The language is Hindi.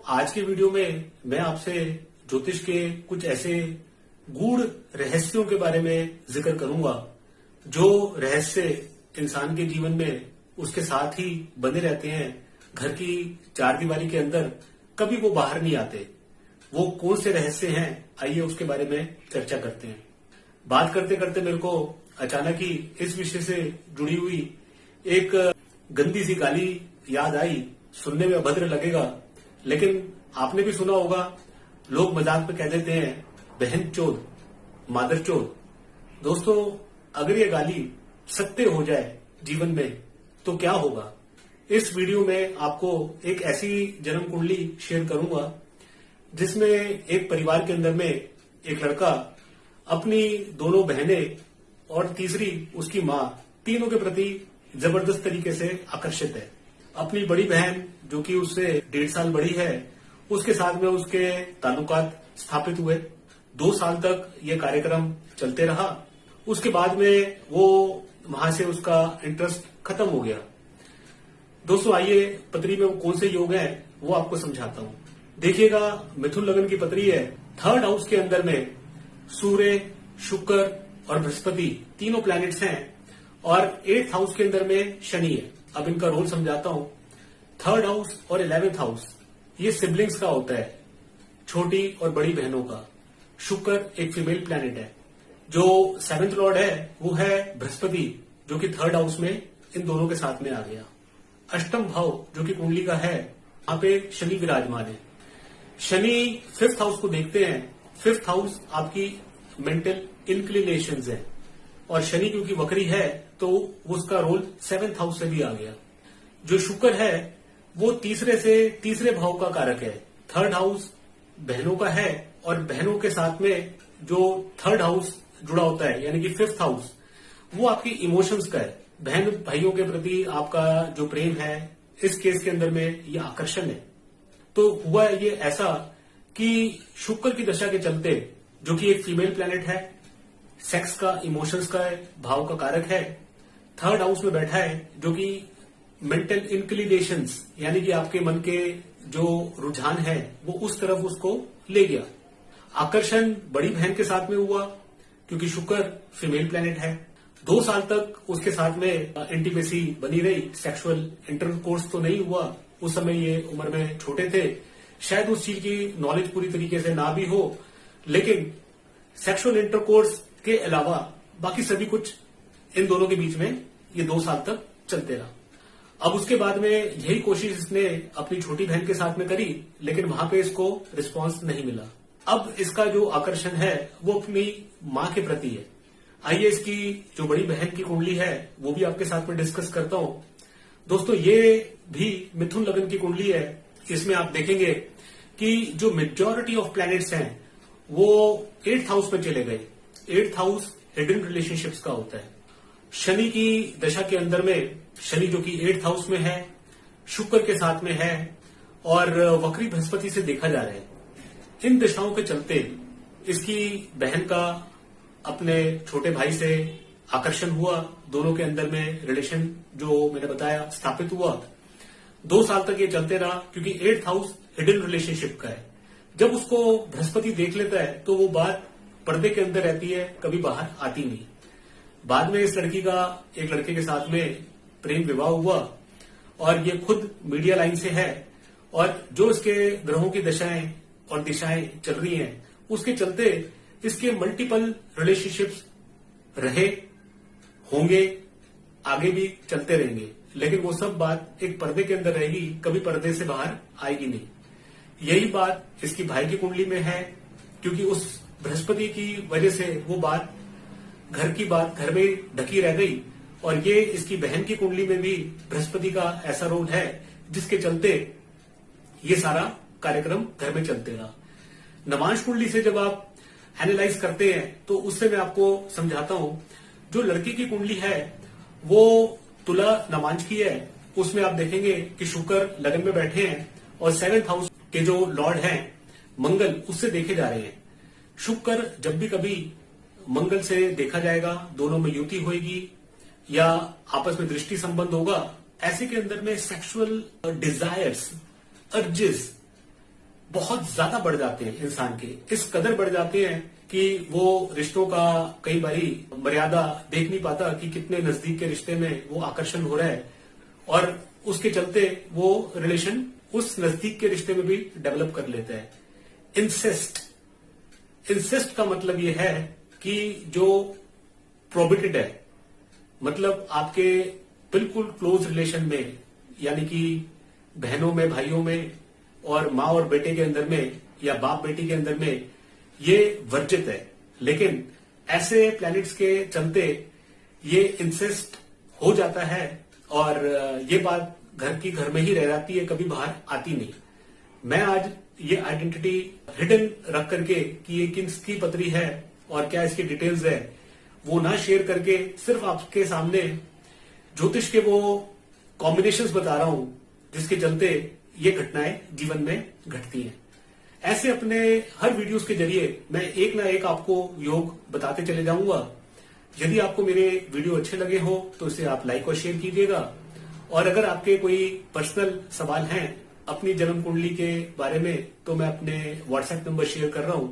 आज के वीडियो में मैं आपसे ज्योतिष के कुछ ऐसे गूढ़ रहस्यों के बारे में जिक्र करूंगा जो रहस्य इंसान के जीवन में उसके साथ ही बने रहते हैं। घर की चार दीवारी के अंदर कभी वो बाहर नहीं आते। वो कौन से रहस्य हैं, आइए उसके बारे में चर्चा करते हैं। बात करते करते मेरे को अचानक ही इस विषय से जुड़ी हुई एक गंदी सी गाली याद आई। सुनने में अभद्र लगेगा, लेकिन आपने भी सुना होगा, लोग मजाक में कह देते हैं बहन चोद, मादर चोद। दोस्तों, अगर ये गाली सत्य हो जाए जीवन में तो क्या होगा? इस वीडियो में आपको एक ऐसी जन्म कुंडली शेयर करूंगा जिसमें एक परिवार के अंदर में एक लड़का अपनी दोनों बहनें और तीसरी उसकी मां, तीनों के प्रति जबरदस्त तरीके से आकर्षित है। अपनी बड़ी बहन जो कि उससे 1.5 साल बड़ी है, उसके साथ में उसके ताल्लुकात स्थापित हुए। 2 साल तक ये कार्यक्रम चलते रहा। उसके बाद में वो वहां से उसका इंटरेस्ट खत्म हो गया। दोस्तों, आइए पत्री में वो कौन से योग हैं वो आपको समझाता हूं। देखिएगा, मिथुन लगन की पत्री है। 3rd हाउस के अंदर में सूर्य, शुक्र और बृहस्पति तीनों प्लैनेट्स हैं और 8th हाउस के अंदर में शनि है। अब इनका रोल समझाता हूं। 3rd हाउस और 11th हाउस ये सिबलिंग्स का होता है, छोटी और बड़ी बहनों का। शुक्र एक फीमेल प्लैनेट है। जो 7th लॉर्ड है वो है बृहस्पति, जो कि 3rd हाउस में इन दोनों के साथ में आ गया। अष्टम भाव जो कि कुंडली का है, वहां पे शनि विराजमान है। शनि 5th हाउस को देखते हैं। 5th हाउस आपकी मेंटल इंक्लिनेशंस है और शनि क्योंकि वक्री है तो उसका रोल 7th हाउस से भी आ गया। जो शुक्र है वो तीसरे भाव का कारक है। 3rd हाउस बहनों का है और बहनों के साथ में जो 3rd हाउस जुड़ा होता है यानी कि 5th हाउस, वो आपकी इमोशंस का है। बहन भाइयों के प्रति आपका जो प्रेम है, इस केस के अंदर में ये आकर्षण है। तो हुआ ये ऐसा कि शुक्र की दशा के चलते, जो कि एक फीमेल प्लैनेट है, सेक्स का, इमोशंस का भाव का कारक है, 3rd हाउस में बैठा है, जो कि मेंटल इंक्लिनेशंस यानी कि आपके मन के जो रुझान है वो उस तरफ उसको ले गया। आकर्षण बड़ी बहन के साथ में हुआ क्योंकि शुक्र फीमेल प्लैनेट है। 2 साल तक उसके साथ में इंटीमेसी बनी रही। सेक्सुअल इंटरकोर्स तो नहीं हुआ, उस समय ये उम्र में छोटे थे, शायद उस चीज की नॉलेज पूरी तरीके से ना भी हो, लेकिन सेक्सुअल इंटरकोर्स के अलावा बाकी सभी कुछ इन दोनों के बीच में ये 2 साल तक चलते रहा। अब उसके बाद में यही कोशिश इसने अपनी छोटी बहन के साथ में करी, लेकिन वहां पे इसको रिस्पांस नहीं मिला। अब इसका जो आकर्षण है वो अपनी मां के प्रति है। आइए इसकी जो बड़ी बहन की कुंडली है वो भी आपके साथ में डिस्कस करता हूं। दोस्तों, ये भी मिथुन लगन की कुंडली है। इसमें आप देखेंगे कि जो मेजॉरिटी ऑफ प्लैनेट्स हैं वो 8th हाउस में चले गए। 8th हाउस हिडन रिलेशनशिप्स का होता है। शनि की दशा के अंदर में शनि जो कि 8th हाउस में है, शुक्र के साथ में है और वक्री बृहस्पति से देखा जा रहा है। इन दशाओं के चलते इसकी बहन का अपने छोटे भाई से आकर्षण हुआ। दोनों के अंदर में रिलेशन जो मैंने बताया स्थापित हुआ। 2 साल तक ये चलते रहा क्योंकि 8th हाउस हिडन रिलेशनशिप का है। जब उसको बृहस्पति देख लेता है तो वो बात पर्दे के अंदर रहती है, कभी बाहर आती नहीं। बाद में इस लड़की का एक लड़के के साथ में प्रेम विवाह हुआ और ये खुद मीडिया लाइन से है और जो इसके ग्रहों की दशाएं और दिशाएं चल रही हैं उसके चलते इसके मल्टीपल रिलेशनशिप्स रहे होंगे, आगे भी चलते रहेंगे, लेकिन वो सब बात एक पर्दे के अंदर रहेगी, कभी पर्दे से बाहर आएगी नहीं। यही बात इसकी भाई की कुंडली में है क्योंकि उस बृहस्पति की वजह से वो बात घर में ढकी रह गई और ये इसकी बहन की कुंडली में भी बृहस्पति का ऐसा रोल है जिसके चलते ये सारा कार्यक्रम घर में चलते रहा। नवांश कुंडली से जब आप एनालाइज करते हैं तो उससे मैं आपको समझाता हूं। जो लड़की की कुंडली है वो तुला नवांश की है। उसमें आप देखेंगे कि शुक्र लगन में बैठे हैं और 7th हाउस के जो लॉर्ड हैं मंगल, उससे देखे जा रहे हैं। शुक्र जब भी कभी मंगल से देखा जाएगा, दोनों में युति होगी या आपस में दृष्टि संबंध होगा, ऐसे के अंदर में सेक्सुअल डिजायर्स, अर्जेस बहुत ज्यादा बढ़ जाते हैं इंसान के, इस कदर बढ़ जाते हैं कि वो रिश्तों का कई बारी मर्यादा देख नहीं पाता कि कितने नजदीक के रिश्ते में वो आकर्षण हो रहा है, और उसके चलते वो रिलेशन उस नजदीक के रिश्ते में भी डेवलप कर लेता है। इंसेस्ट का मतलब ये है कि जो प्रोहिबिटेड है, मतलब आपके बिल्कुल क्लोज रिलेशन में, यानी कि बहनों में, भाइयों में, और माँ और बेटे के अंदर में, या बाप बेटी के अंदर में, ये वर्जित है। लेकिन ऐसे प्लैनेट्स के चलते ये इंसेस्ट हो जाता है, और ये बात घर की घर में ही रह जाती है, कभी बाहर आती नहीं। मैं आज ये आइडेंटिटी हिडन रख करके कि ये किसकी पत्री है और क्या इसकी डिटेल्स है, वो ना शेयर करके सिर्फ आपके सामने ज्योतिष के वो कॉम्बिनेशंस बता रहा हूं जिसके चलते ये घटनाएं जीवन में घटती हैं। ऐसे अपने हर वीडियोस के जरिए मैं एक ना एक आपको योग बताते चले जाऊंगा। यदि आपको मेरे वीडियो अच्छे लगे हो तो इसे आप लाइक और शेयर कीजिएगा, और अगर आपके कोई पर्सनल सवाल हैं अपनी जन्म कुंडली के बारे में तो मैं अपने व्हाट्सएप नंबर शेयर कर रहा हूं,